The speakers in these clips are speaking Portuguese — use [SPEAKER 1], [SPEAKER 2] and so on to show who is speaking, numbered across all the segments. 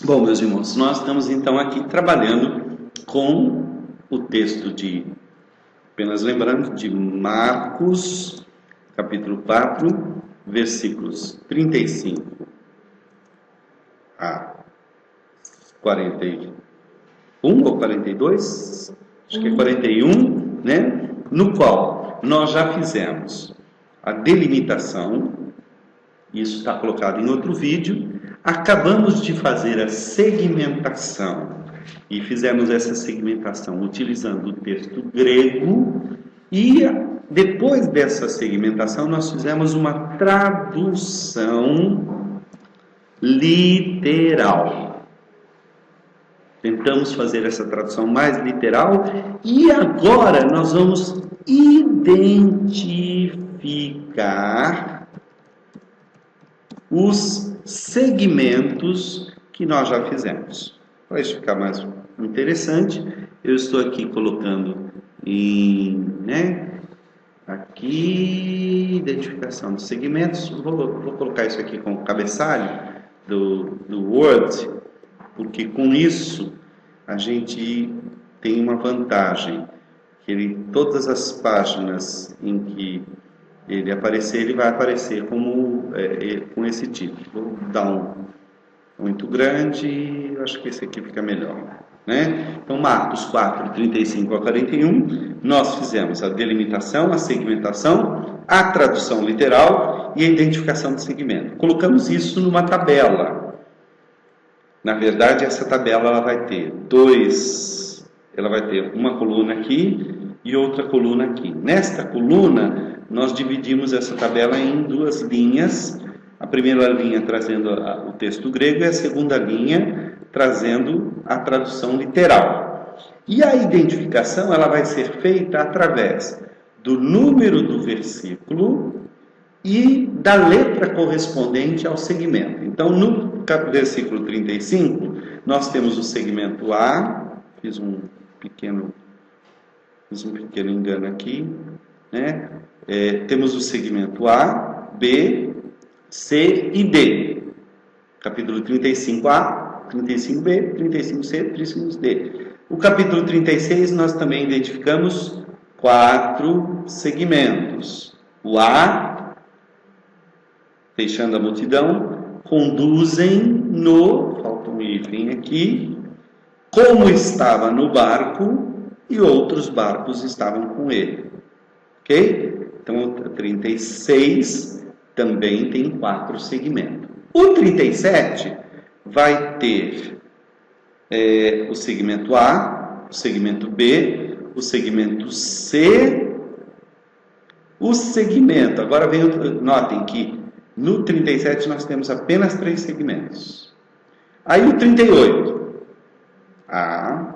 [SPEAKER 1] Bom, meus irmãos, nós estamos então aqui trabalhando com o texto de, apenas lembrando, de Marcos, capítulo 4, versículos 35 a 41 ou 42, acho que é 41, né? No qual nós já fizemos a delimitação, isso está colocado em outro vídeo. Acabamos de fazer a segmentação e fizemos essa segmentação utilizando o texto grego e depois dessa segmentação nós fizemos uma tradução literal. Tentamos fazer essa tradução mais literal e agora nós vamos identificar os segmentos que nós já fizemos. Para isso ficar mais interessante, eu estou aqui colocando aqui, identificação dos segmentos. Vou colocar isso aqui como cabeçalho do Word, porque com isso a gente tem uma vantagem, que todas as páginas em que ele aparecer, ele vai aparecer como com esse título. Vou dar um muito grande, eu acho que esse aqui fica melhor, né? Então, Marcos 4, 35 a 41, nós fizemos a delimitação, a segmentação, a tradução literal e a identificação do segmento. Colocamos isso numa tabela. Na verdade, essa tabela ela vai ter uma coluna aqui e outra coluna aqui. Nesta coluna, nós dividimos essa tabela em duas linhas. A primeira linha trazendo o texto grego e a segunda linha trazendo a tradução literal. E a identificação ela vai ser feita através do número do versículo e da letra correspondente ao segmento. Então, no versículo 35, nós temos o segmento A. Fiz um pequeno engano aqui, né? Temos o segmento A, B, C e D. Capítulo 35A, 35B, 35C, 35D. O capítulo 36 nós também identificamos 4 segmentos. O A, deixando a multidão, conduzem falta um hífen aqui, como estava no barco e outros barcos estavam com ele. Ok? Então, o 36 também tem 4 segmentos. O 37 vai ter o segmento A, o segmento B, o segmento C, o segmento... Agora notem que no 37 nós temos apenas 3 segmentos. Aí o 38. A,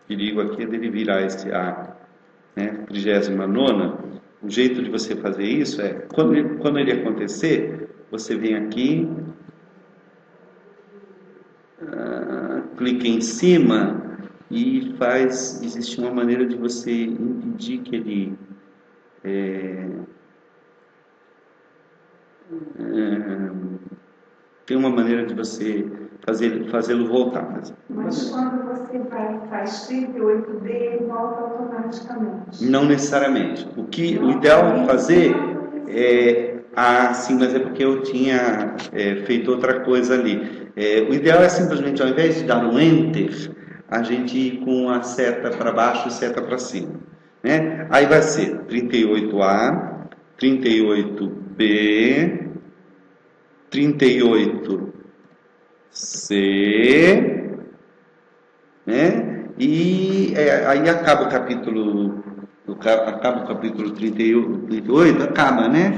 [SPEAKER 1] perigo aqui é dele virar esse A, né? 39ª. O jeito de você fazer isso é, quando ele acontecer, você vem aqui, clica em cima e existe uma maneira de você impedir que ele tem uma maneira de você fazê-lo voltar.
[SPEAKER 2] Mas quando você faz 38D, ele volta automaticamente?
[SPEAKER 1] Não necessariamente. O ideal de fazer sim, mas é porque eu tinha feito outra coisa ali. O ideal é simplesmente, ao invés de dar um Enter, a gente ir com a seta para baixo e seta para cima, né? Aí vai ser 38A, 38B, 38C, né? E aí acaba o capítulo 38, acaba, né?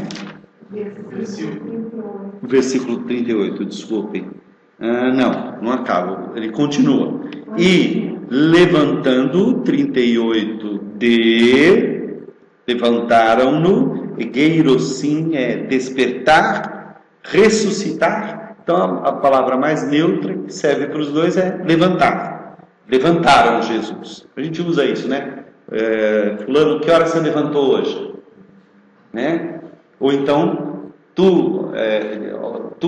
[SPEAKER 1] Versículo 38, desculpem. Não acaba, ele continua. E levantando 38D, levantaram-no, egeirosim é despertar, ressuscitar. Então a palavra mais neutra que serve para os dois é levantar. Levantaram Jesus. A gente usa isso, né? Fulano, que hora você levantou hoje? Né? Ou então, tu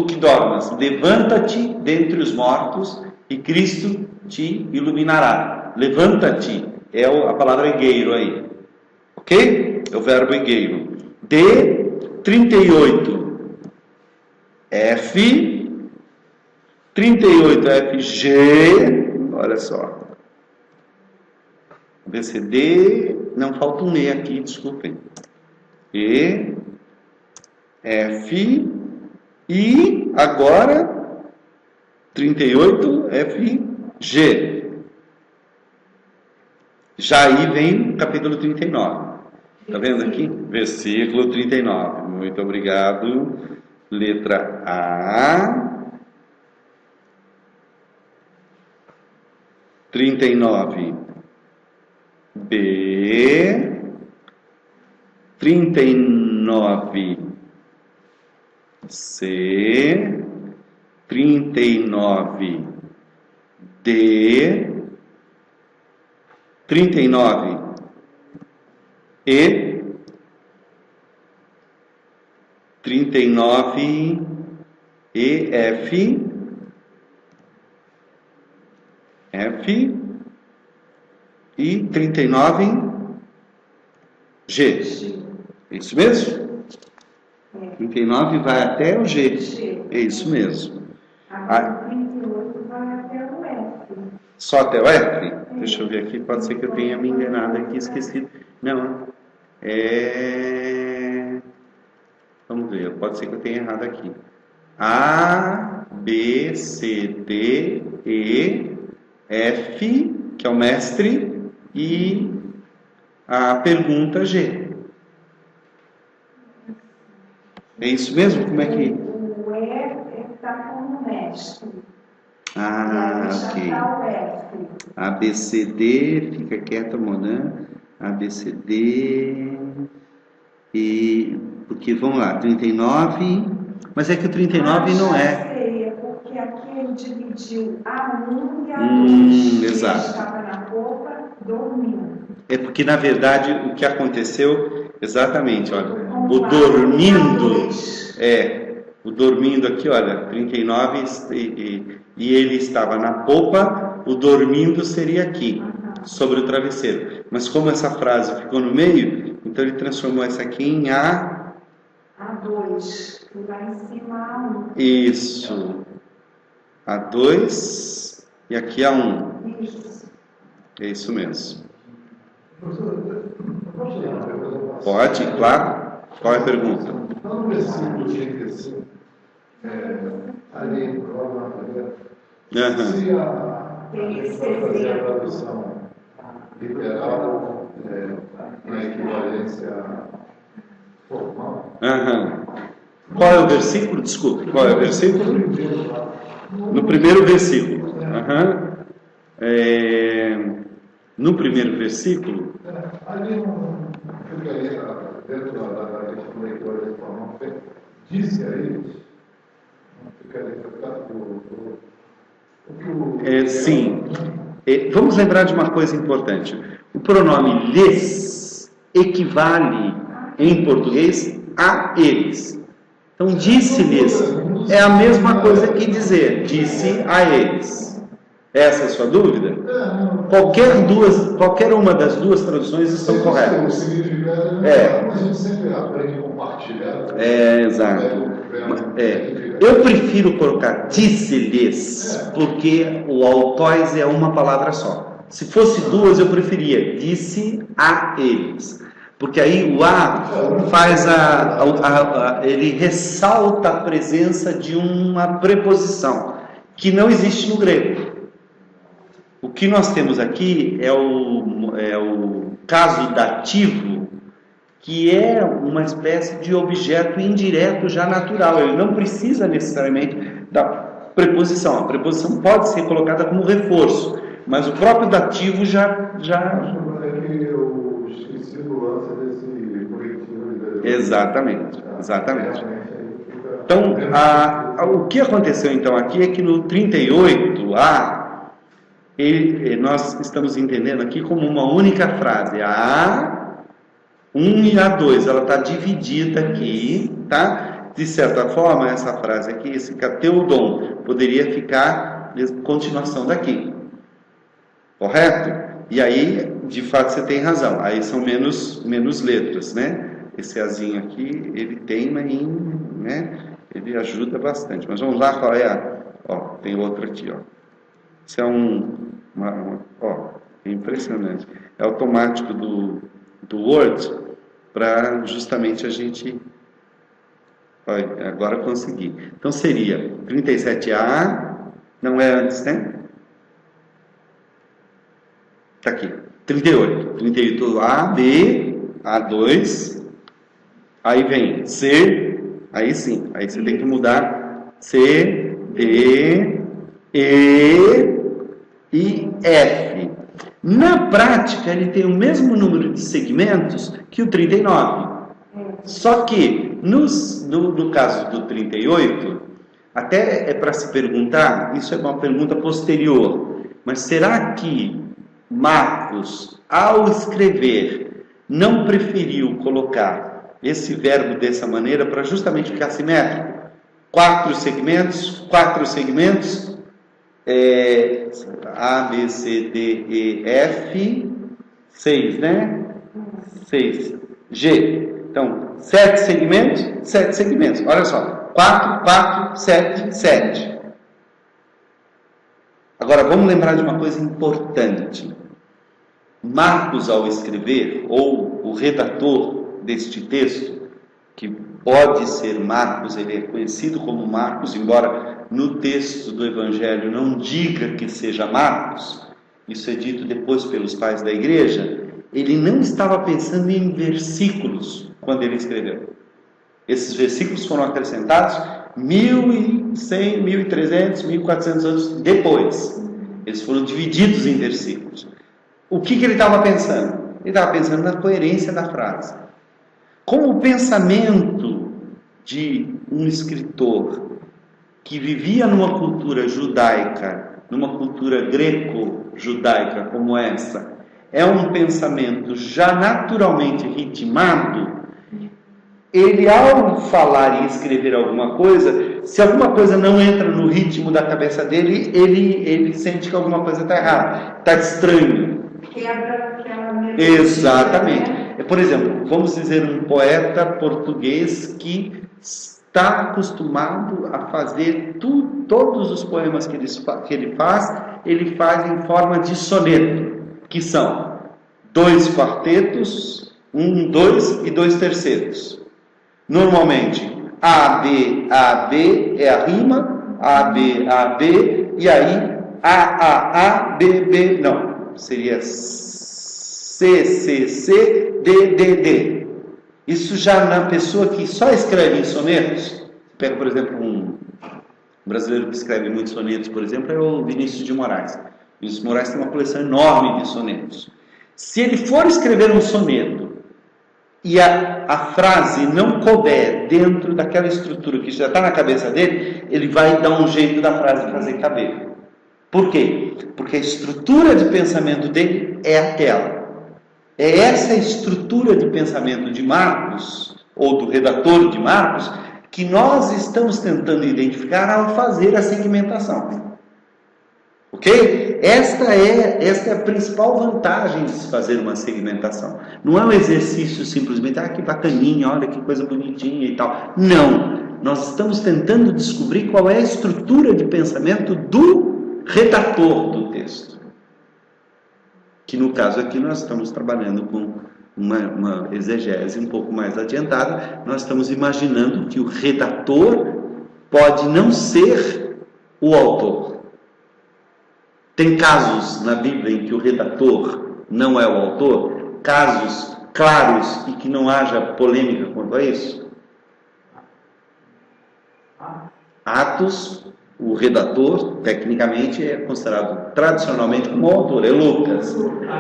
[SPEAKER 1] que dormas, levanta-te dentre os mortos e Cristo te iluminará. Levanta-te é a palavra egueiro aí, ok? É o verbo egueiro. D, 38, F, 38, FG, olha só. BCD, não falta um E aqui, desculpem. E, F, e agora 38, F, G. Já aí vem o capítulo 39. Está vendo aqui? Versículo 39. Muito obrigado. Letra A. 39. B. 39. C. 39. D. 39. E. 39. E. F. F. E 39. G. Isso mesmo? 39 vai até o G. É isso mesmo.
[SPEAKER 2] Agora 38 vai até o F.
[SPEAKER 1] Só até o F? Deixa eu ver aqui, pode ser que eu tenha me enganado aqui, esquecido. Não, vamos ver, pode ser que eu tenha errado aqui. A, B, C, D, E, F, que é o mestre, e a pergunta G. É isso mesmo? Como é que...
[SPEAKER 2] O E está como mestre.
[SPEAKER 1] Ah, ok. A, B, C, D, fica quieto, Monan. A, B, C, D... E... Porque, vamos lá, 39... Mas é que o 39 não é...
[SPEAKER 2] Porque aqui ele dividiu A1 e A2.
[SPEAKER 1] Exato.
[SPEAKER 2] Ele estava na roupa dormindo.
[SPEAKER 1] É porque, na verdade, o que aconteceu... Exatamente, olha. O dormindo... O dormindo aqui, olha, 39 e ele estava na popa, o dormindo seria aqui, sobre o travesseiro. Mas como essa frase ficou no meio, então ele transformou essa aqui em
[SPEAKER 2] A2, que vai em cima A1.
[SPEAKER 1] Isso. A2 e aqui A1.
[SPEAKER 2] Isso.
[SPEAKER 1] É isso mesmo.
[SPEAKER 3] Pode ler uma pergunta?
[SPEAKER 1] Pode, claro. Qual é a pergunta?
[SPEAKER 3] Então, no versículo 35, ali, logo na primeira, se for fazer a tradução literal, na equivalência formal.
[SPEAKER 1] Qual é o versículo? Desculpe, qual é o versículo? No primeiro versículo. No primeiro versículo.
[SPEAKER 3] Ali não ficaria dentro da leitura de formal, disse a eles, não ficaria
[SPEAKER 1] Sim. Vamos lembrar de uma coisa importante. O pronome lhes equivale em português a eles. Então, disse-lhes é a mesma coisa que dizer disse a eles. Essa é a sua dúvida? Qualquer uma das duas traduções estão corretas.
[SPEAKER 3] A gente sempre aprende a compartilhar.
[SPEAKER 1] Exato. Eu prefiro colocar disse-lhes, porque o altois é uma palavra só. Se fosse duas, eu preferia disse a eles. Porque aí o a faz ele ressalta a presença de uma preposição que não existe no grego. O que nós temos aqui é o caso dativo, que é uma espécie de objeto indireto já natural. Ele não precisa necessariamente da preposição. A preposição pode ser colocada como reforço, mas o próprio dativo já...
[SPEAKER 3] É que eu esqueci do lance desse coletivo.
[SPEAKER 1] Exatamente. Então, o que aconteceu então aqui é que no 38A, nós estamos entendendo aqui como uma única frase. A1 e A2, ela está dividida aqui, tá? de certa forma, essa frase aqui, esse kateudon, poderia ficar continuação daqui. Correto? E aí, de fato, você tem razão. Aí são menos letras, né? Esse azinho aqui, ele teima em, né? Ele ajuda bastante. Mas vamos lá, qual é a... Ó, tem outro aqui, ó. Isso é ó, é impressionante. É automático do Word, para justamente a gente... Olha, agora consegui. Então seria 37A, não é antes, né? Tá aqui. 38A, B, A2, aí vem C, aí sim, aí você tem que mudar C, D, E e F. Na prática, ele tem o mesmo número de segmentos que o 39. Só que, no caso do 38, até é para se perguntar, isso é uma pergunta posterior, mas será que Marcos, ao escrever, não preferiu colocar esse verbo dessa maneira para justamente ficar simétrico? 4 segmentos, A, B, C, D, E, F, 6, né? 6, G. Então, 7 segmentos. Olha só, 4, 7. Agora, vamos lembrar de uma coisa importante. Marcos, ao escrever, ou o redator deste texto, que pode ser Marcos, ele é conhecido como Marcos, embora no texto do Evangelho não diga que seja Marcos, isso é dito depois pelos pais da igreja, ele não estava pensando em versículos quando ele escreveu. Esses versículos foram acrescentados 1.100, 1.300, 1.400 anos depois. Eles foram divididos em versículos. O que ele estava pensando? Ele estava pensando na coerência da frase. Como o pensamento de um escritor que vivia numa cultura judaica, numa cultura greco-judaica como essa, é um pensamento já naturalmente ritmado, ele, ao falar e escrever alguma coisa, se alguma coisa não entra no ritmo da cabeça dele, ele sente que alguma coisa está errada, está estranho.
[SPEAKER 2] Quebra aquela melodia.
[SPEAKER 1] Exatamente. Por exemplo, vamos dizer um poeta português que está acostumado a fazer todos os poemas que ele faz em forma de soneto, que são 2 quartetos, 1, 2 e 2 tercetos. Normalmente, A, B é a rima, A, B, e aí A, B, não, seria C, D. Isso já na pessoa que só escreve em sonetos, pega, por exemplo, um brasileiro que escreve muitos sonetos, por exemplo, é o Vinícius de Moraes. Vinícius de Moraes tem uma coleção enorme de sonetos. Se ele for escrever um soneto e a frase não couber dentro daquela estrutura que já está na cabeça dele, ele vai dar um jeito da frase fazer caber. Por quê? Porque a estrutura de pensamento dele é aquela. É essa estrutura de pensamento de Marcos, ou do redator de Marcos, que nós estamos tentando identificar ao fazer a segmentação. Ok? Esta é a principal vantagem de se fazer uma segmentação. Não é um exercício simplesmente, que bacaninha, olha que coisa bonitinha e tal. Não. Nós estamos tentando descobrir qual é a estrutura de pensamento do redator do texto. Que no caso aqui nós estamos trabalhando com uma exegese um pouco mais adiantada. Nós estamos imaginando que o redator pode não ser o autor. Tem casos na Bíblia em que o redator não é o autor? Casos claros e que não haja polêmica quanto a isso? Atos, o redator, tecnicamente, é considerado tradicionalmente como autor, é Lucas.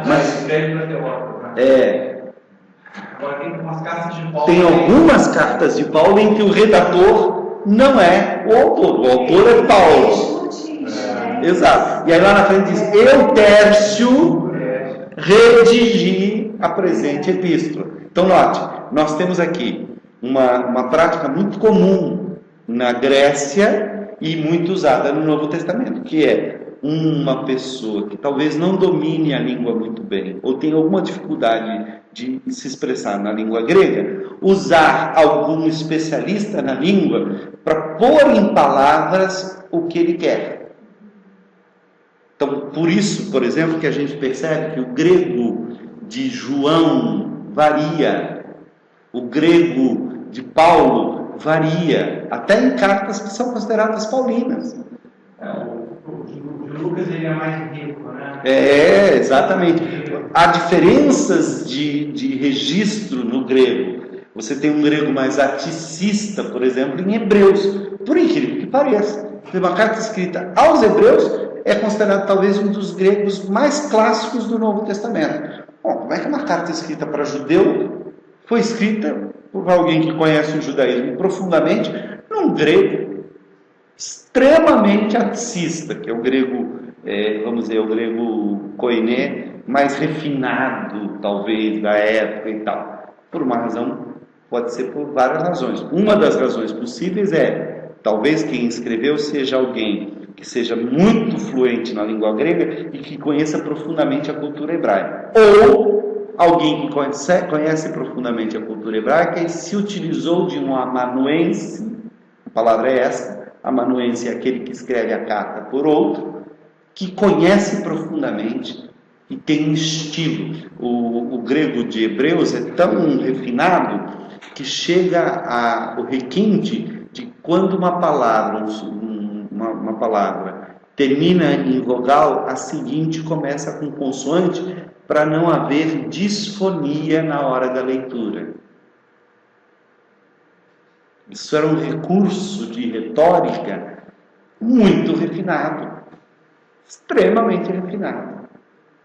[SPEAKER 1] Mas
[SPEAKER 4] agora tem umas cartas de Paulo.
[SPEAKER 1] Tem algumas cartas de Paulo em que o redator não é o autor. O autor é Paulo. Exato. E aí lá na frente diz: eu, Tércio, redigi a presente epístola. Então note, nós temos aqui uma prática muito comum na Grécia e muito usada no Novo Testamento, que é uma pessoa que talvez não domine a língua muito bem, ou tenha alguma dificuldade de se expressar na língua grega, usar algum especialista na língua para pôr em palavras o que ele quer. Então, por isso, por exemplo, que a gente percebe que o grego de João varia, o grego de Paulo varia, até em cartas que são consideradas paulinas.
[SPEAKER 4] O de Lucas ele é mais rico, né?
[SPEAKER 1] Exatamente. Há diferenças de registro no grego. Você tem um grego mais aticista, por exemplo, em Hebreus, por incrível que pareça. Tem uma carta escrita aos Hebreus, é considerado talvez um dos gregos mais clássicos do Novo Testamento. Bom, como é que uma carta escrita para judeu foi escrita por alguém que conhece o judaísmo profundamente, num grego extremamente aticista, que é o grego, vamos dizer, o grego koiné, mais refinado, talvez, da época e tal. Por uma razão, pode ser por várias razões. Uma das razões possíveis é, talvez quem escreveu seja alguém que seja muito fluente na língua grega e que conheça profundamente a cultura hebraica. Ou alguém que conhece profundamente a cultura hebraica e se utilizou de um amanuense, a palavra é essa, amanuense é aquele que escreve a carta por outro, que conhece profundamente e tem um estilo. O grego de Hebreus é tão refinado que chega ao requinte de quando uma palavra, uma palavra termina em vogal, a seguinte começa com consoante, para não haver disfonia na hora da leitura. Isso era um recurso de retórica muito refinado, extremamente refinado.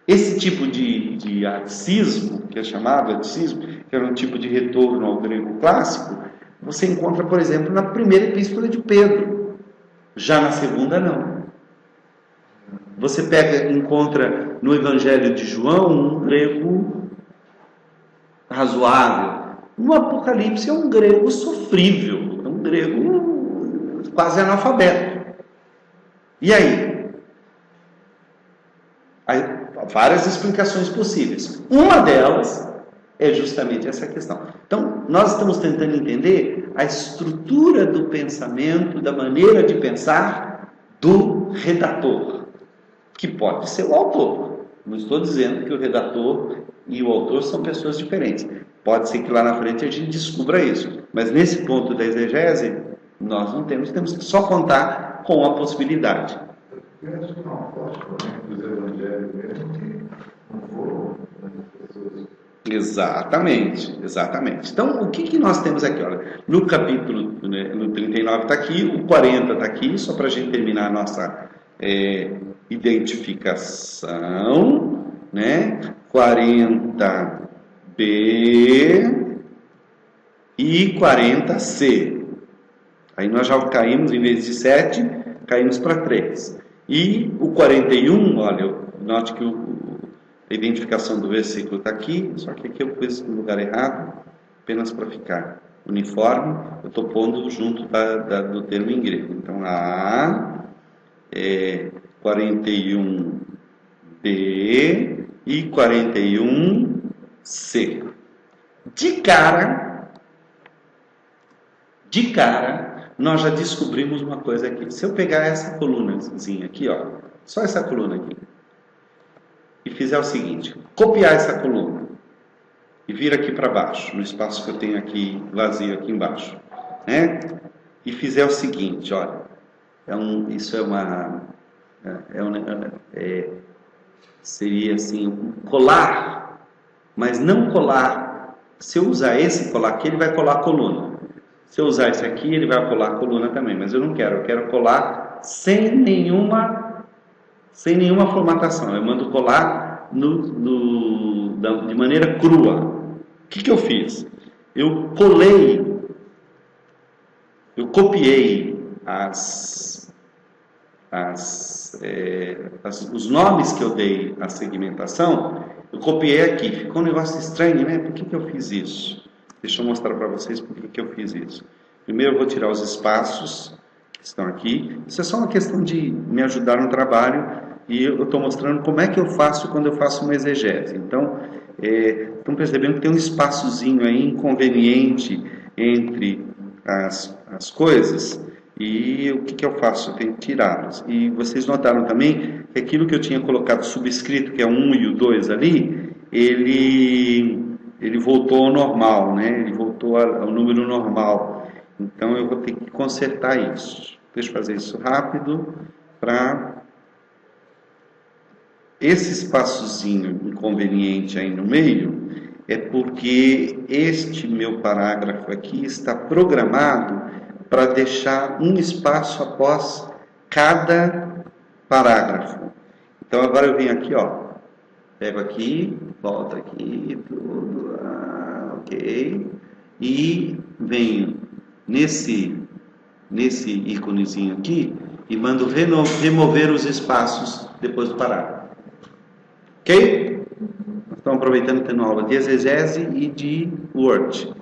[SPEAKER 1] Esse tipo de aticismo, que é chamado aticismo, que era um tipo de retorno ao grego clássico, você encontra, por exemplo, na primeira epístola de Pedro. Já na segunda, não. Você encontra no Evangelho de João um grego razoável. No Apocalipse é um grego sofrível, é um grego quase analfabeto. E aí? Há várias explicações possíveis. Uma delas é justamente essa questão. Então, nós estamos tentando entender a estrutura do pensamento, da maneira de pensar do redator, que pode ser o autor. Não estou dizendo que o redator e o autor são pessoas diferentes. Pode ser que lá na frente a gente descubra isso. Mas nesse ponto da exegese, nós não temos que só contar com a possibilidade.
[SPEAKER 3] Eu acho que é uma forte corrente dos evangelhos mesmo que não foram pessoas.
[SPEAKER 1] Exatamente. Então, o que nós temos aqui? Olha, no capítulo, no 39 está aqui, o 40 está aqui, só para a gente terminar a nossa identificação, né? 40B e 40C. Aí nós já caímos, em vez de 7, caímos para 3. E o 41, olha, note que a identificação do versículo está aqui, só que aqui eu pus no lugar errado, apenas para ficar uniforme, eu estou pondo junto do termo em grego. Então, A, 41B e 41C. De cara, nós já descobrimos uma coisa aqui. Se eu pegar essa colunazinha aqui, ó, só essa coluna aqui, e fizer o seguinte, copiar essa coluna e vir aqui para baixo, no espaço que eu tenho aqui vazio aqui embaixo, né? E fizer o seguinte, olha, seria assim, um colar, mas não colar. Se eu usar esse colar aqui, ele vai colar a coluna. Se eu usar esse aqui, ele vai colar a coluna também, mas eu não quero, eu quero colar sem nenhuma formatação. Eu mando colar de maneira crua. O que eu fiz? Eu copiei os nomes que eu dei à segmentação, eu copiei aqui. Ficou um negócio estranho, né? Por que eu fiz isso? Deixa eu mostrar para vocês por que eu fiz isso. Primeiro eu vou tirar os espaços que estão aqui. Isso é só uma questão de me ajudar no trabalho e eu estou mostrando como é que eu faço quando eu faço uma exegese. Então, estão percebendo que tem um espaçozinho aí inconveniente entre as coisas. E o que eu faço? Eu tenho que tirá-los. E vocês notaram também que aquilo que eu tinha colocado subscrito, que é o 1 e o 2 ali, ele voltou ao normal, né? Ele voltou ao número normal. Então eu vou ter que consertar isso. Deixa eu fazer isso rápido para esse espaçozinho inconveniente aí no meio é porque este meu parágrafo aqui está programado para deixar um espaço após cada parágrafo. Então agora eu venho aqui, ó, pego aqui, volto aqui, tudo, ok, e venho nesse íconezinho aqui e mando remover os espaços depois do parágrafo. Ok? Estamos aproveitando tendo aula de exegese e de Word.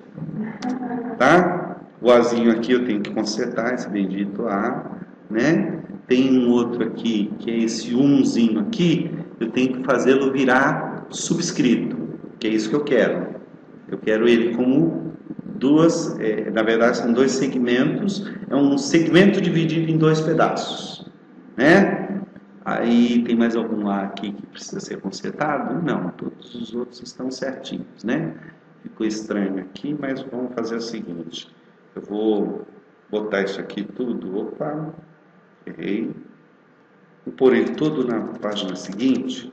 [SPEAKER 1] Tá? O Azinho aqui eu tenho que consertar, esse bendito A, né? Tem um outro aqui, que é esse umzinho aqui, eu tenho que fazê-lo virar subscrito, que é isso que eu quero. Eu quero ele como duas, na verdade são dois segmentos, é um segmento dividido em dois pedaços, né? Aí tem mais algum A aqui que precisa ser consertado? Não, todos os outros estão certinhos, né? Ficou estranho aqui, mas vamos fazer o seguinte. Eu vou botar isso aqui tudo. Opa, errei. Vou pôr ele todo na página seguinte.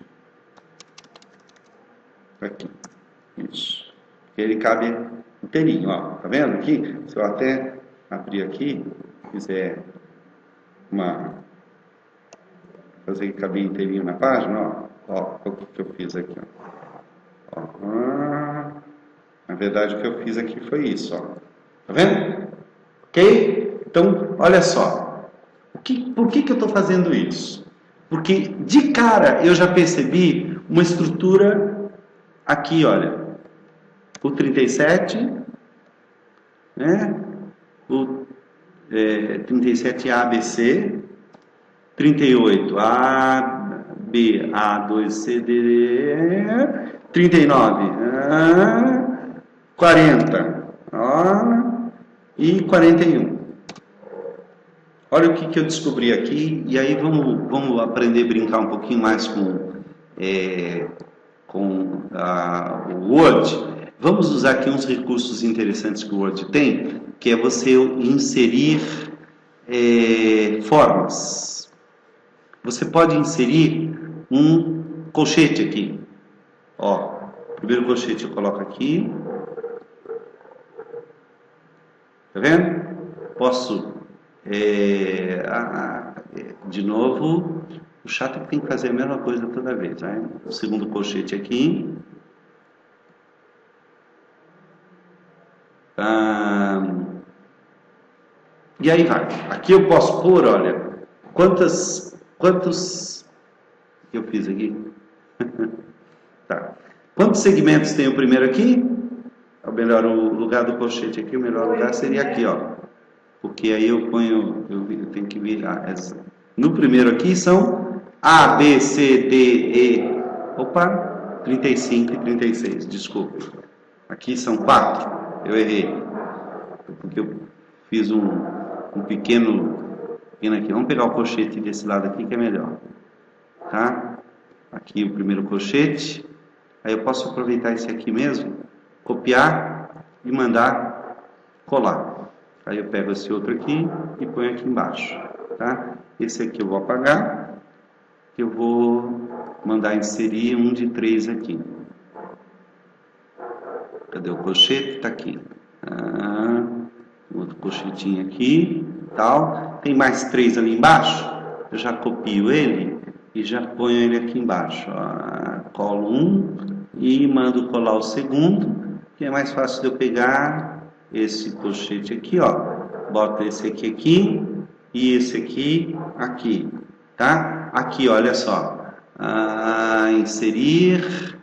[SPEAKER 1] Aqui. Isso. Ele cabe inteirinho, ó. Tá vendo aqui? Se eu até abrir aqui, fizer fazer que cabe inteirinho na página, ó. O que eu fiz aqui, ó. Na verdade, o que eu fiz aqui foi isso, ó. Tá vendo? Ok? Então, olha só. Por que eu estou fazendo isso? Porque, de cara, eu já percebi uma estrutura aqui, olha. O 37, né? O 37 ABC, 38 A, B, A2, C, D, 39, 40, e 41. Olha o que eu descobri aqui, e aí vamos aprender a brincar um pouquinho mais com o Word. Vamos usar aqui uns recursos interessantes que o Word tem, que é você inserir formas. Você pode inserir um colchete aqui. Ó, o primeiro colchete eu coloco aqui. Tá vendo? Posso, de novo, o chato é que tem que fazer a mesma coisa toda vez. Né? O segundo colchete aqui. E aí vai. Aqui eu posso pôr, olha, quantos que eu fiz aqui? Tá. Quantos segmentos tem o primeiro aqui? Ou melhor, o lugar do colchete aqui, o melhor lugar seria aqui, ó. Porque aí eu tenho que virar. No primeiro aqui são A, B, C, D, E. Opa, 35 e 36, desculpe. Aqui são 4. Eu errei, porque eu fiz um pequeno aqui. Vamos pegar o colchete desse lado aqui que é melhor, tá? Aqui o primeiro colchete. Aí eu posso aproveitar esse aqui mesmo, copiar e mandar colar. Aí eu pego esse outro aqui e ponho aqui embaixo, tá? Esse aqui eu vou apagar, eu vou mandar inserir um de 3 aqui. Cadê o colchete? Tá aqui. Outro colchetinho aqui, tal. Tem mais 3 ali embaixo. Eu já copio ele e já ponho ele aqui embaixo. Colo um e mando colar o segundo, que é mais fácil de eu pegar esse colchete aqui, ó. Boto esse aqui e esse aqui, tá? Aqui, olha só. Inserir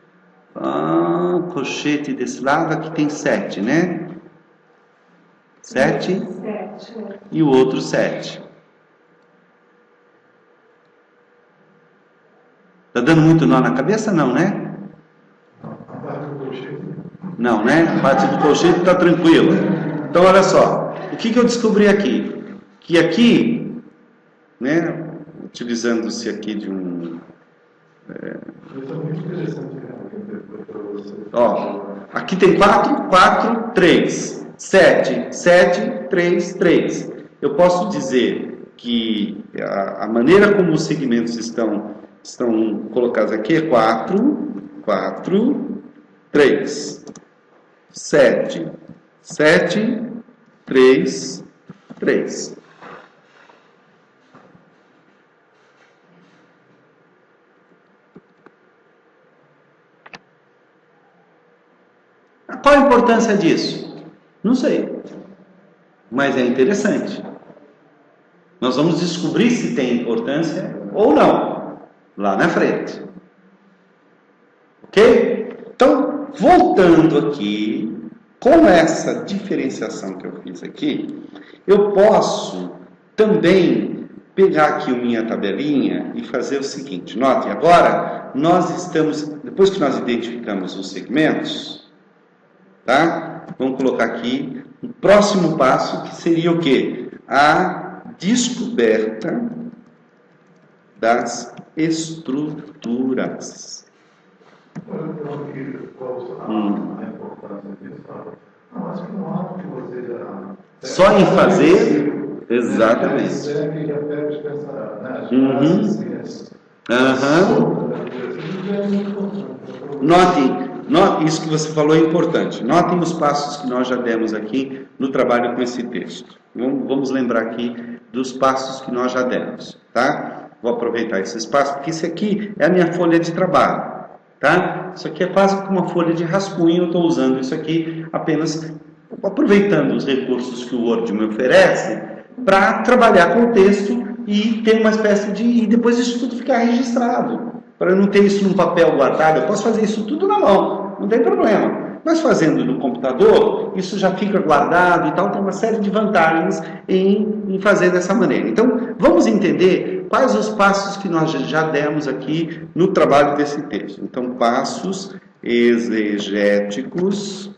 [SPEAKER 1] Colchete desse lado, aqui tem 7, né? 7 e o outro 7. Tá dando muito nó na cabeça? Não, né? Não, né? A parte do colchete está tranquila. Então, olha só. O que eu descobri aqui? Que aqui, né? Utilizando-se aqui de um... aqui tem 4, 4, 3. 7, 7, 3, 3. Eu posso dizer que a maneira como os segmentos estão colocados aqui é 4, 4, 3, 7, 7, 3, 3. Qual a importância disso? Não sei, mas é interessante. Nós vamos descobrir se tem importância ou não, lá na frente. Ok? Então, voltando aqui, com essa diferenciação que eu fiz aqui, eu posso também pegar aqui a minha tabelinha e fazer o seguinte. Notem, agora, nós estamos, depois que nós identificamos os segmentos, tá? Vamos colocar aqui o próximo passo, que seria o quê? A descoberta das estruturas. Só em fazer, exatamente. Notem, isso que você falou é importante. Notem os passos que nós já demos aqui no trabalho com esse texto. Vamos lembrar aqui dos passos que nós já demos, tá? Vou aproveitar esse espaço, porque isso aqui é a minha folha de trabalho, tá? Isso aqui é quase como uma folha de rascunho, eu estou usando isso aqui apenas aproveitando os recursos que o Word me oferece para trabalhar com o texto e ter uma espécie de... e depois isso tudo ficar registrado. Para eu não ter isso num papel guardado, eu posso fazer isso tudo na mão, não tem problema. Mas fazendo no computador, isso já fica guardado e tal, tem uma série de vantagens em fazer dessa maneira. Então, vamos entender quais os passos que nós já demos aqui no trabalho desse texto. Então, passos exegéticos,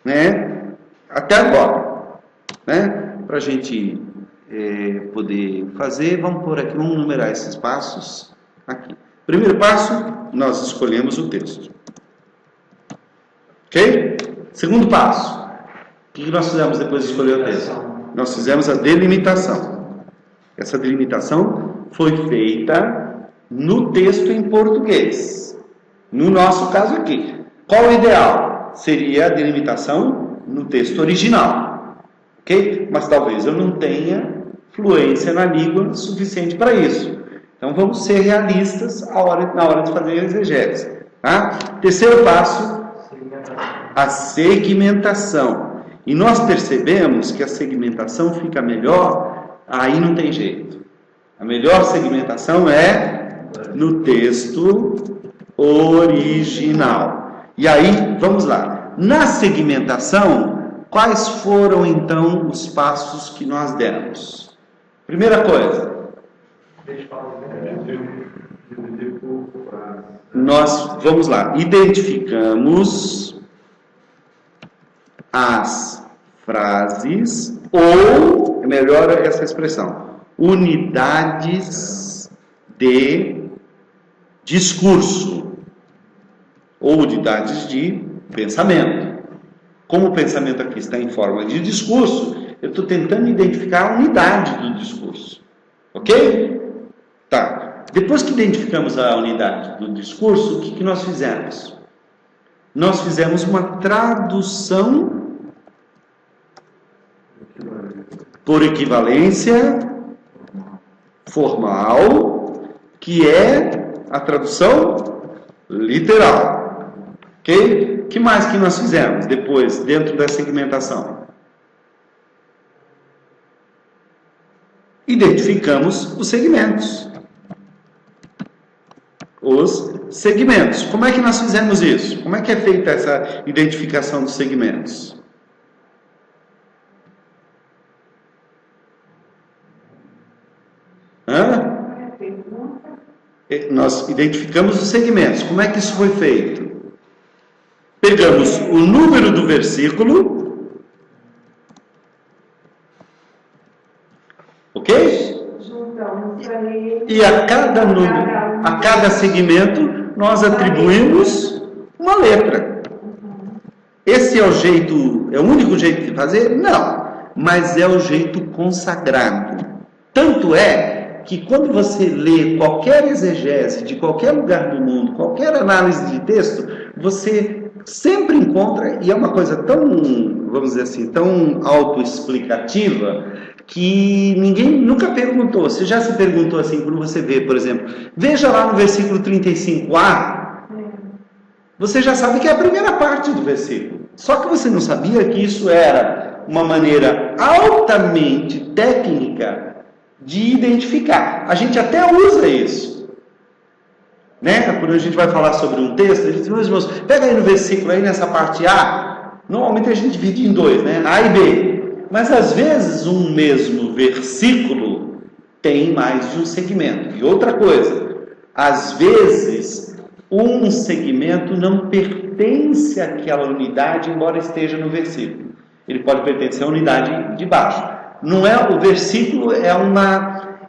[SPEAKER 1] né? Até agora, né? Para a gente poder fazer, vamos pôr aqui, vamos numerar esses passos aqui. Primeiro passo, nós escolhemos o texto. Ok? Segundo passo, o que nós fizemos depois de escolher o texto? Nós fizemos a delimitação. Essa delimitação foi feita no texto em português. No nosso caso aqui. Qual o ideal? Seria a delimitação no texto original. Ok? Mas talvez eu não tenha fluência na língua suficiente para isso. Então vamos ser realistas na hora de fazer a exegese. Tá? Terceiro passo, a segmentação. E nós percebemos que a segmentação fica melhor, aí não tem jeito. A melhor segmentação é no texto original. E aí, vamos lá. Na segmentação, quais foram então os passos que nós demos? Primeira coisa, nós, vamos lá, identificamos as frases, ou, é melhor essa expressão, unidades de discurso, ou unidades de pensamento. Como o pensamento aqui está em forma de discurso, eu estou tentando identificar a unidade do discurso. Ok? Tá. Depois que identificamos a unidade do discurso, o que nós fizemos? Nós fizemos uma tradução por equivalência formal, que é a tradução literal. Ok? O que mais que nós fizemos depois, dentro da segmentação? Identificamos os segmentos. os segmentos. Como é que nós fizemos isso? Como é que é feita essa identificação dos segmentos? Nós identificamos os segmentos. Como é que isso foi feito? Pegamos o número do versículo, ok? E a cada número, a cada segmento, nós atribuímos uma letra. Esse é o jeito, é o único jeito de fazer? Não, mas é o jeito consagrado. Tanto é que quando você lê qualquer exegese de qualquer lugar do mundo, qualquer análise de texto, você sempre encontra, e é uma coisa tão, vamos dizer assim, tão autoexplicativa, que ninguém nunca perguntou. Você já se perguntou assim, quando você vê, por exemplo, veja lá no versículo 35a, você já sabe que é a primeira parte do versículo. Só que você não sabia que isso era uma maneira altamente técnica de identificar. A gente até usa isso, né? Quando a gente vai falar sobre um texto, a gente diz, meus irmãos, pega aí no versículo, aí nessa parte A, normalmente a gente divide em dois, né? A e B. Mas às vezes um mesmo versículo tem mais de um segmento. E outra coisa, às vezes um segmento não pertence àquela unidade, embora esteja no versículo. Ele pode pertencer à unidade de baixo. Não é, o versículo é uma,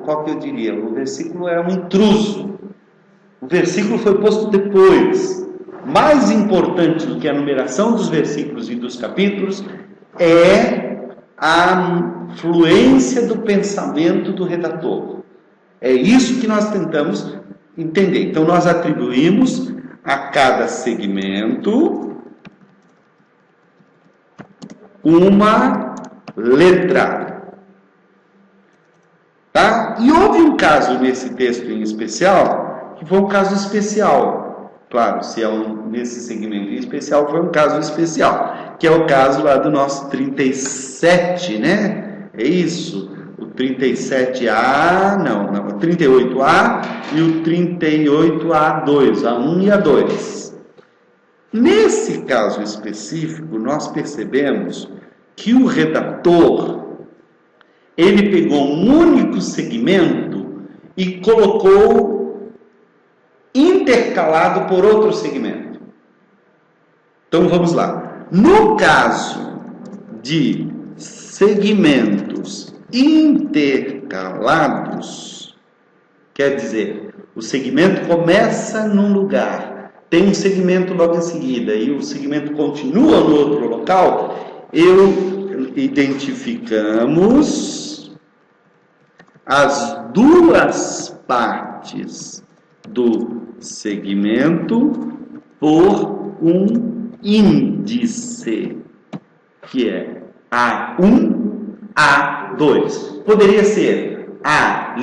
[SPEAKER 1] qual que eu diria? O versículo é um intruso. O versículo foi posto depois. Mais importante do que a numeração dos versículos e dos capítulos é a fluência do pensamento do redator. É isso que nós tentamos entender. Então nós atribuímos a cada segmento uma letra. Tá? E houve um caso nesse texto em especial, que foi um caso especial. Claro, se é nesse segmento em especial, foi um caso especial, que é o caso lá do nosso 37, né? É isso. O 37A, não, o 38A e o 38A2, A1 e A2. Nesse caso específico, nós percebemos que o redator, ele pegou um único segmento e colocou intercalado por outro segmento. Então vamos lá. No caso de segmentos intercalados, quer dizer, o segmento começa num lugar, tem um segmento logo em seguida e o segmento continua no outro local, identificamos as duas partes do segmento por um índice, que é A1, A2. Poderia ser A',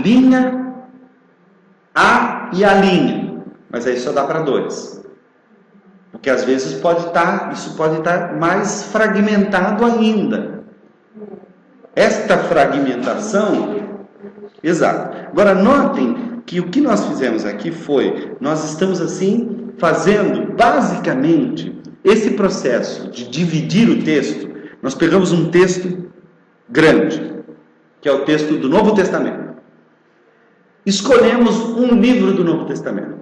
[SPEAKER 1] A e A', mas aí só dá para 2. Porque às vezes isso pode estar mais fragmentado ainda. Esta fragmentação, exato. Agora notem que o que nós fizemos aqui foi, nós estamos assim fazendo basicamente esse processo de dividir o texto. Nós pegamos um texto grande, que é o texto do Novo Testamento. Escolhemos um livro do Novo Testamento.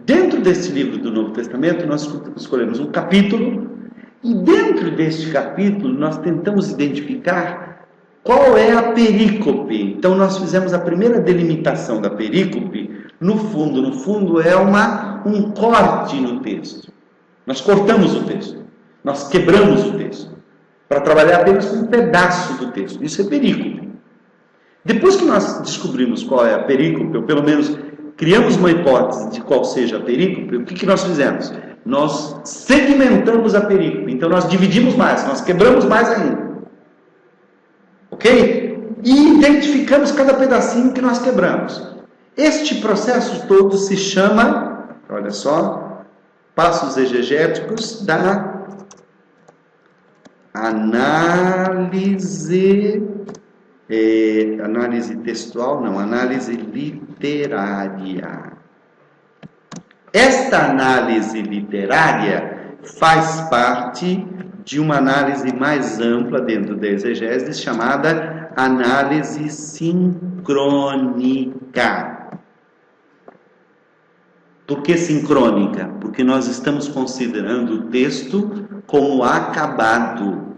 [SPEAKER 1] Dentro desse livro do Novo Testamento, nós escolhemos um capítulo, e dentro deste capítulo nós tentamos identificar qual é a perícope. Então nós fizemos a primeira delimitação da perícope. No fundo é um corte no texto. Nós cortamos o texto, nós quebramos o texto, para trabalhar apenas com um pedaço do texto. Isso é perícope. Depois que nós descobrimos qual é a perícope, ou pelo menos criamos uma hipótese de qual seja a perícope, o que nós fizemos? Nós segmentamos a perícope. Então nós dividimos mais, nós quebramos mais ainda. Ok? E identificamos cada pedacinho que nós quebramos. Este processo todo se chama, olha só, passos exegéticos da análise Análise textual, não, análise literária. Esta análise literária faz parte de uma análise mais ampla dentro da exegese, chamada análise sincrônica. Por que sincrônica? Porque nós estamos considerando o texto como acabado.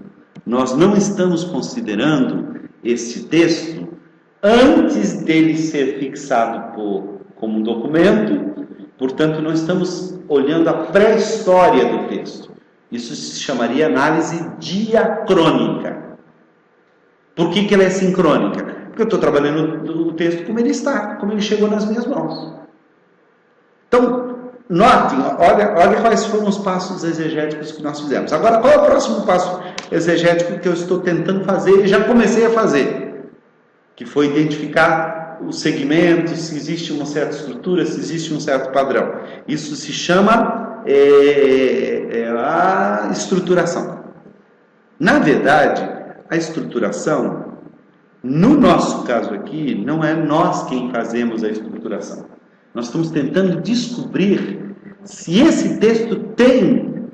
[SPEAKER 1] Nós não estamos considerando este texto antes dele ser fixado como um documento. Portanto, não estamos olhando a pré-história do texto. Isso se chamaria análise diacrônica. Por que ela é sincrônica? Porque eu estou trabalhando o texto como ele está, como ele chegou nas minhas mãos. Então, notem, olha quais foram os passos exegéticos que nós fizemos. Agora, qual é o próximo passo exegético que eu estou tentando fazer e já comecei a fazer? Que foi identificar os segmentos, se existe uma certa estrutura, se existe um certo padrão. Isso se chama a estruturação. Na verdade, a estruturação, no nosso caso aqui, não é nós quem fazemos a estruturação. Nós estamos tentando descobrir se esse texto tem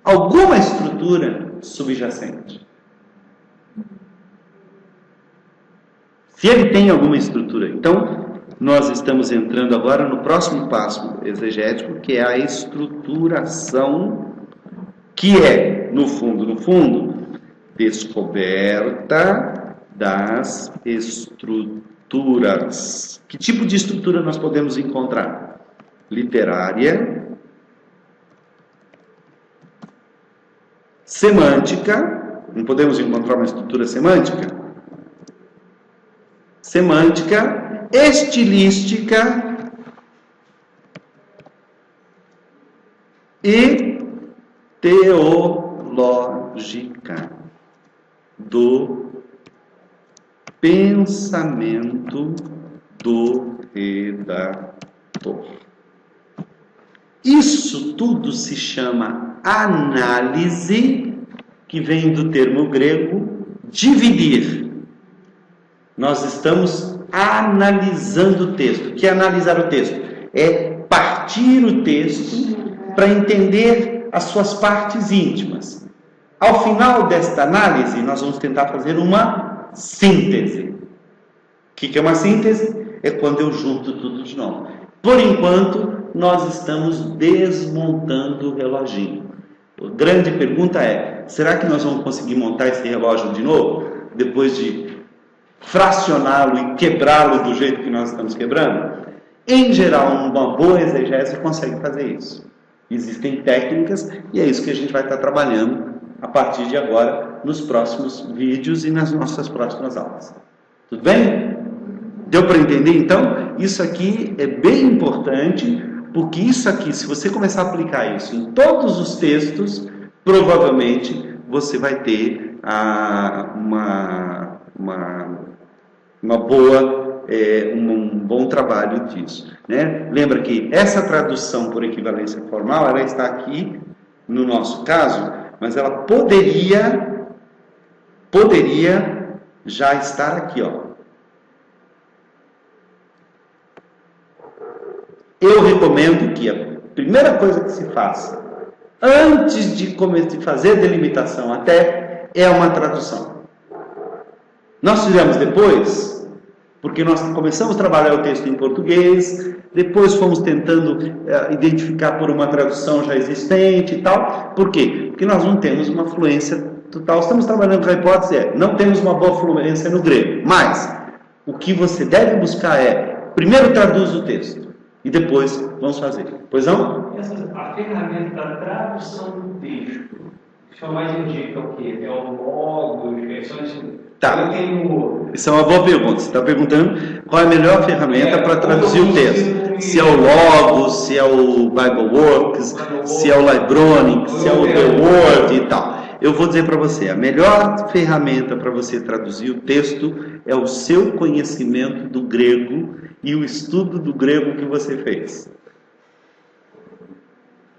[SPEAKER 1] alguma estrutura subjacente. Se ele tem alguma estrutura. Então, nós estamos entrando agora no próximo passo exegético, que é a estruturação, que é, no fundo, descoberta das estruturas. Que tipo de estrutura nós podemos encontrar? Literária, semântica. Não podemos encontrar uma estrutura semântica? Semântica, estilística e teológica do pensamento do redator. Isso tudo se chama análise, que vem do termo grego dividir. Nós estamos analisando o texto. O que é analisar o texto? É partir o texto para entender as suas partes íntimas. Ao final desta análise, nós vamos tentar fazer uma síntese. O que é uma síntese? É quando eu junto tudo de novo. Por enquanto, nós estamos desmontando o reloginho. A grande pergunta é, será que nós vamos conseguir montar esse relógio de novo? Depois de fracioná-lo e quebrá-lo do jeito que nós estamos quebrando? Em geral, uma boa exegese consegue fazer isso. Existem técnicas e é isso que a gente vai estar trabalhando a partir de agora nos próximos vídeos e nas nossas próximas aulas. Tudo bem? Deu para entender, então? Isso aqui é bem importante, porque isso aqui, se você começar a aplicar isso em todos os textos, provavelmente você vai ter um bom trabalho disso, né? Lembra que essa tradução por equivalência formal, ela está aqui no nosso caso, mas ela poderia já estar aqui, ó. Eu recomendo que a primeira coisa que se faça, antes de fazer delimitação até, é uma tradução. Nós fizemos depois, porque nós começamos a trabalhar o texto em português, depois fomos tentando identificar por uma tradução já existente e tal. Por quê? Porque nós não temos uma fluência total. Estamos trabalhando com a hipótese, não temos uma boa fluência no grego. Mas, o que você deve buscar é, primeiro traduz o texto. E depois vamos fazer. Pois não?
[SPEAKER 4] A ferramenta da tradução do texto, isso mais indica o quê? É o logos,
[SPEAKER 1] Tá. Isso é uma boa pergunta. Você está perguntando qual é a melhor ferramenta para traduzir o texto. Se é o Logos, se é o Bibleworks, se é o Libronics, se é o The Word e tal. Eu vou dizer para você, a melhor ferramenta para você traduzir o texto é o seu conhecimento do grego e o estudo do grego que você fez.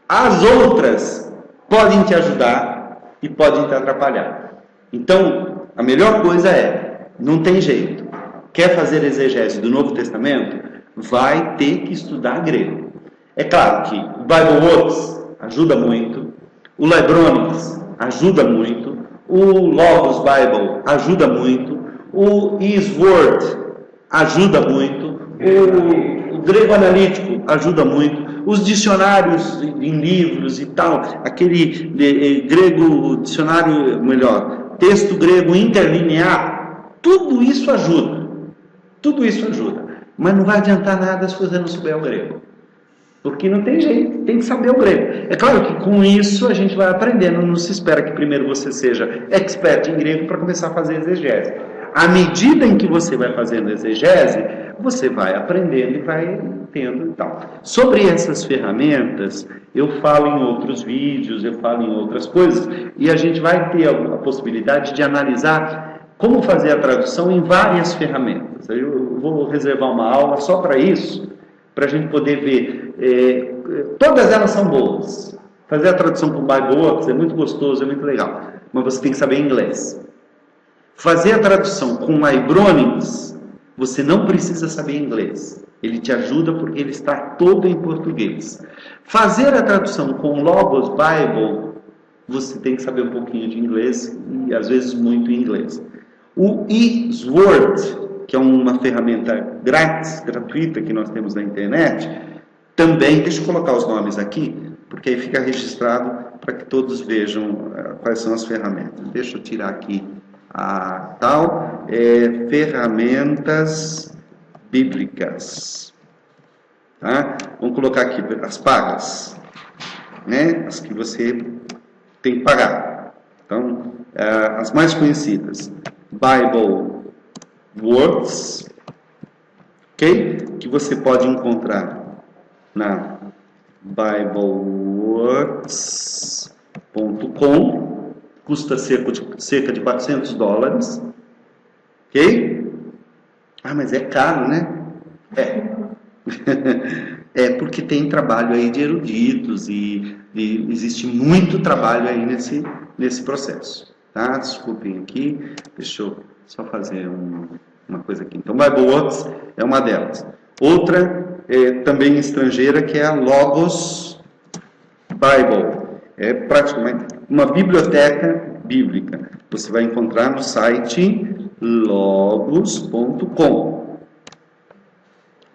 [SPEAKER 1] As outras podem te ajudar e podem te atrapalhar. Então, a melhor coisa é Não tem jeito. Quer fazer exegese do Novo Testamento? Vai ter que estudar grego. É claro que o BibleWorks ajuda muito, o Libronics ajuda muito, o Logos Bible ajuda muito, o Eastword ajuda muito, o grego analítico ajuda muito, os dicionários em livros e tal, aquele grego dicionário, melhor, texto grego interlinear, tudo isso ajuda. Tudo isso ajuda. Mas não vai adiantar nada se você não souber o grego. Porque não tem jeito, tem que saber o grego. É claro que com isso a gente vai aprendendo, não se espera que primeiro você seja expert em grego para começar a fazer exegese. À medida em que você vai fazendo exegese, você vai aprendendo e vai tendo e tal. Sobre essas ferramentas, eu falo em outros vídeos, eu falo em outras coisas, e a gente vai ter a possibilidade de analisar como fazer a tradução em várias ferramentas. Eu vou reservar uma aula só para isso, para a gente poder ver. Todas elas são boas. Fazer a tradução com o BibleWorks é muito gostoso, é muito legal, mas você tem que saber inglês. Fazer a tradução com o Libronics, você não precisa saber inglês. Ele te ajuda porque ele está todo em português. Fazer a tradução com o Logos Bible, você tem que saber um pouquinho de inglês e às vezes muito inglês. O Eastword, que é uma ferramenta grátis, gratuita que nós temos na internet, também, deixa eu colocar os nomes aqui, porque aí fica registrado para que todos vejam quais são as ferramentas. Deixa eu tirar aqui a tal, ferramentas bíblicas. Tá? Vamos colocar aqui as pagas, né? As que você tem que pagar. Então, as mais conhecidas. BibleWorks, ok? Que você pode encontrar na BibleWorks.com, custa cerca de $400, ok? Ah, mas é caro, né? É porque tem trabalho aí de eruditos e existe muito trabalho aí nesse processo, tá? Desculpem aqui, deixa eu só fazer uma coisa aqui. Então, BibleWorks é uma delas. Outra também estrangeira, que é a Logos Bible. É praticamente uma biblioteca bíblica. Você vai encontrar no site logos.com.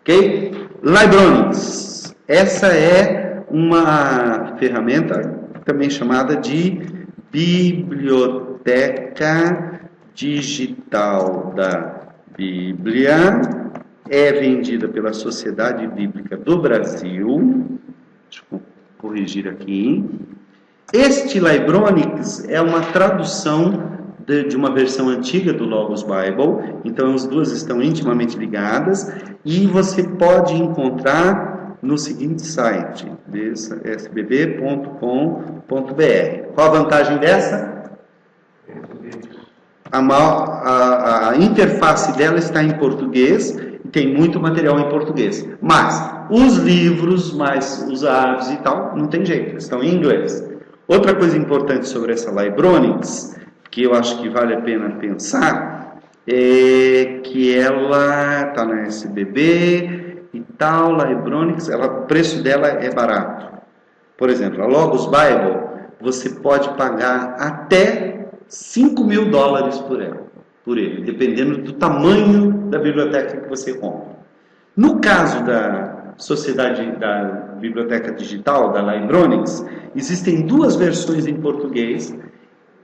[SPEAKER 1] Ok? Libronics. Essa é uma ferramenta também chamada de Biblioteca Digital da Bíblia. É vendida pela Sociedade Bíblica do Brasil. Deixa eu corrigir aqui. Este Libronics é uma tradução de uma versão antiga do Logos Bible. Então, as duas estão intimamente ligadas. E você pode encontrar no seguinte site, sbb.com.br. Qual a vantagem dessa? A interface dela está em português. Tem muito material em português, mas os livros mais usados e tal, não tem jeito, estão em inglês. Outra coisa importante sobre essa Libronics, que eu acho que vale a pena pensar, é que ela está na SBB e tal, Libronics, o preço dela é barato. Por exemplo, a Logos Bible, você pode pagar até $5.000 por ele, dependendo do tamanho da biblioteca que você compra. No caso da Sociedade da Biblioteca Digital, da Libronics, existem duas versões em português.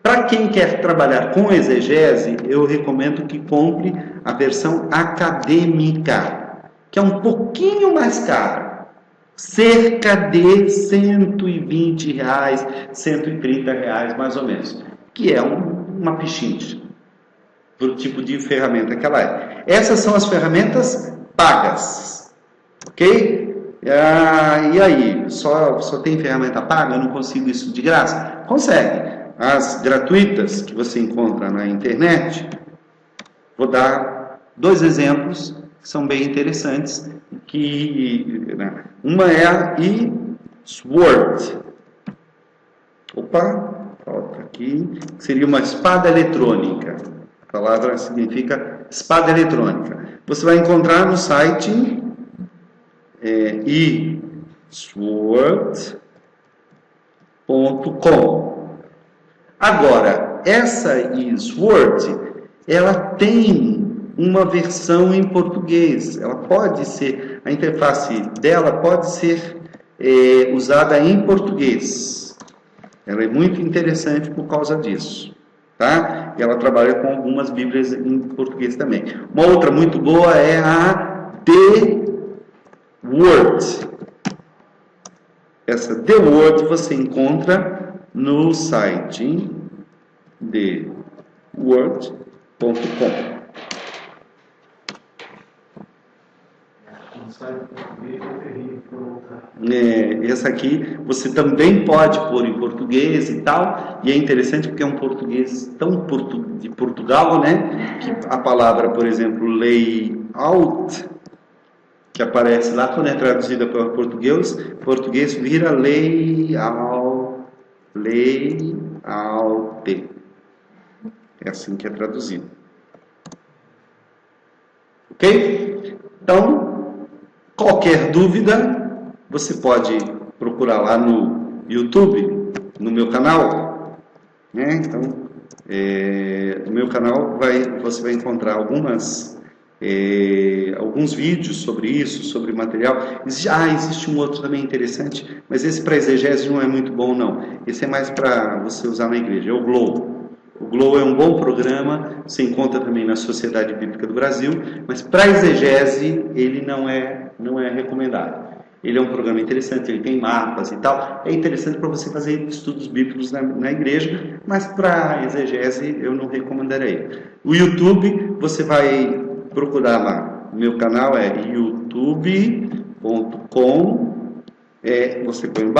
[SPEAKER 1] Para quem quer trabalhar com exegese, eu recomendo que compre a versão acadêmica, que é um pouquinho mais cara, cerca de R$120, R$130 mais ou menos, que é uma pichincha do tipo de ferramenta que ela é. Essas são as ferramentas pagas, ok? E aí, só tem ferramenta paga? Eu não consigo isso de graça? Consegue. As gratuitas que você encontra na internet, vou dar 2 exemplos que são bem interessantes. Uma é a Eastword. Opa, falta aqui. Seria uma espada eletrônica. A palavra significa espada eletrônica. Você vai encontrar no site eSword.com. Agora, essa eSword, ela tem uma versão em português. Ela pode ser, a interface dela pode ser usada em português. Ela é muito interessante por causa disso. Tá? E ela trabalha com algumas bíblias em português também. Uma outra muito boa é a The Word. Essa The Word você encontra no site theword.com. Essa aqui você também pode pôr em português e tal, e é interessante porque é um português tão de Portugal, né? Que a palavra, por exemplo, layout, que aparece lá quando é traduzida para o português vira layout. É assim que é traduzido. Ok? Então, qualquer dúvida, você pode procurar lá no YouTube, no meu canal, né? Então, no meu canal você vai encontrar alguns vídeos sobre isso, sobre material. Existe um outro também interessante, mas esse para exegese não é muito bom não. Esse é mais para você usar na igreja, é o Glow. O Glow é um bom programa, você encontra também na Sociedade Bíblica do Brasil, mas para exegese ele não é recomendado. Ele é um programa interessante, ele tem mapas e tal. É interessante para você fazer estudos bíblicos na igreja, mas para exegese eu não recomendarei. O YouTube, você vai procurar lá. Meu canal é youtube.com. Você põe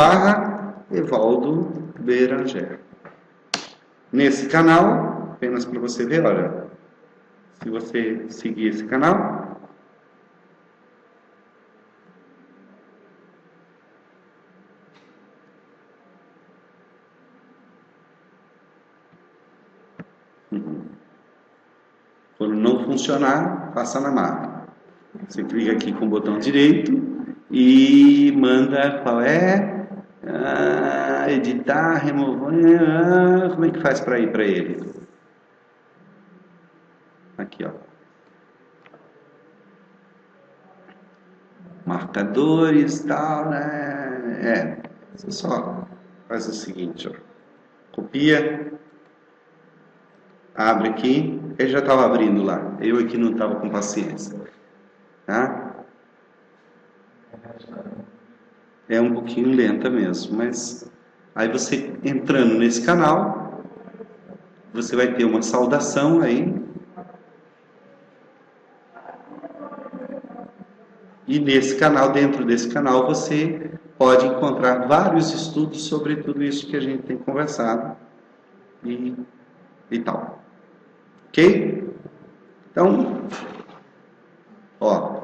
[SPEAKER 1] /Evaldo Beranger. Nesse canal, apenas para você ver, olha, se você seguir esse canal, quando não funcionar, passa na máquina. Você clica aqui com o botão direito e manda qual é, editar, remover, como é que faz para ir para ele? Aqui, ó. Marcadores, tal, né? Você só faz o seguinte, ó. Copia, abre aqui, ele já estava abrindo lá, eu aqui não estava com paciência, tá? É um pouquinho lenta mesmo, mas aí você entrando nesse canal, você vai ter uma saudação aí, e nesse canal, dentro desse canal, você pode encontrar vários estudos sobre tudo isso que a gente tem conversado e tal. Ok? Então, ó,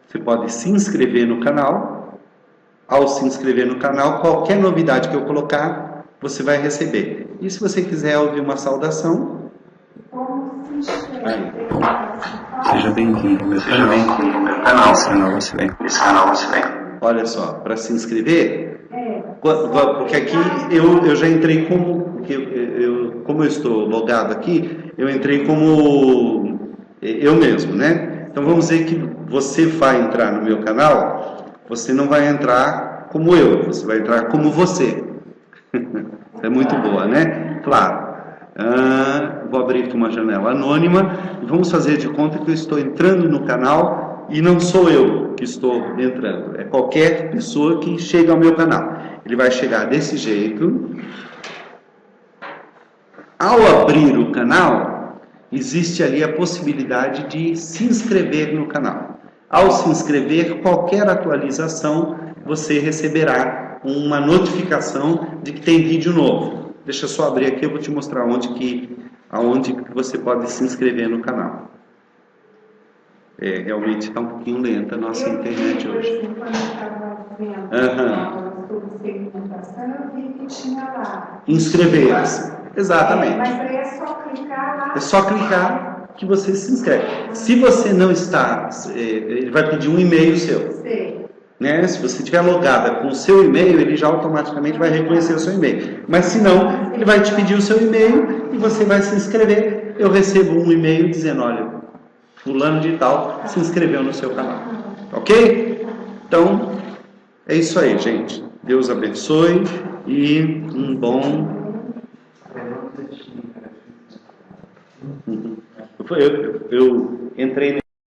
[SPEAKER 1] você pode se inscrever no canal. Ao se inscrever no canal, qualquer novidade que eu colocar, você vai receber. E se você quiser ouvir uma saudação, seja bem-vindo ao meu canal. Esse canal você vem. Olha só, para se inscrever, porque aqui eu já entrei como eu estou logado aqui, eu entrei como eu mesmo, né? Então vamos dizer que você vai entrar no meu canal, você não vai entrar como eu, você vai entrar como você. É muito boa, né? Claro. Vou abrir aqui uma janela anônima e vamos fazer de conta que eu estou entrando no canal e não sou eu que estou entrando, é qualquer pessoa que chega ao meu canal. Ele vai chegar desse jeito. Ao abrir o canal, existe ali a possibilidade de se inscrever no canal. Ao se inscrever, qualquer atualização, você receberá uma notificação de que tem vídeo novo. Deixa eu só abrir aqui, eu vou te mostrar aonde que você pode se inscrever no canal. Realmente está um pouquinho lenta a nossa internet hoje.
[SPEAKER 2] Quando eu estava vendo sobre segmentação, apresentação, eu vi que tinha lá.
[SPEAKER 1] Inscrever-se. Exatamente.
[SPEAKER 2] Mas aí é só clicar lá.
[SPEAKER 1] É só clicar que você se inscreve. Se você não está, ele vai pedir um e-mail seu.
[SPEAKER 2] Sei.
[SPEAKER 1] Né? Se você estiver logada com o seu e-mail, ele já automaticamente vai reconhecer o seu e-mail. Mas se não, ele vai te pedir o seu e-mail e você vai se inscrever. Eu recebo um e-mail dizendo, olha, fulano de tal se inscreveu no seu canal. Ok? Então, é isso aí, gente. Deus abençoe e um bom... Eu entrei